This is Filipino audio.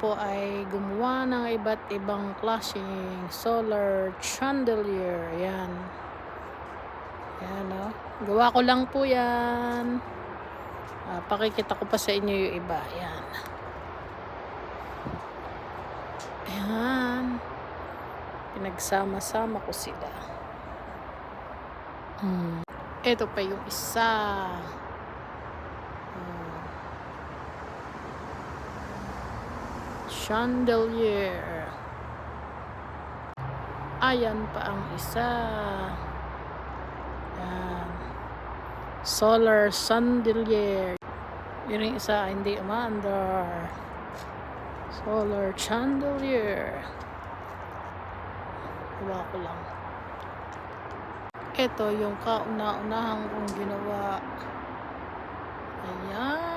ako ay gumawa ng iba't ibang klaseng solar chandelier. Yan. Yan, oh. Gawa ko lang po yan. Pakikita ko pa sa inyo yung iba. Yan. Yan. Pinagsama-sama ko sila. Ito pa yung isa. Chandelier. Ayan pa ang isa. Yan. Solar chandelier. Yun yung isa, hindi umaandar. Solar chandelier. Gawa ko lang. Ito yung kauna-unahang kong ginawa. Ayan.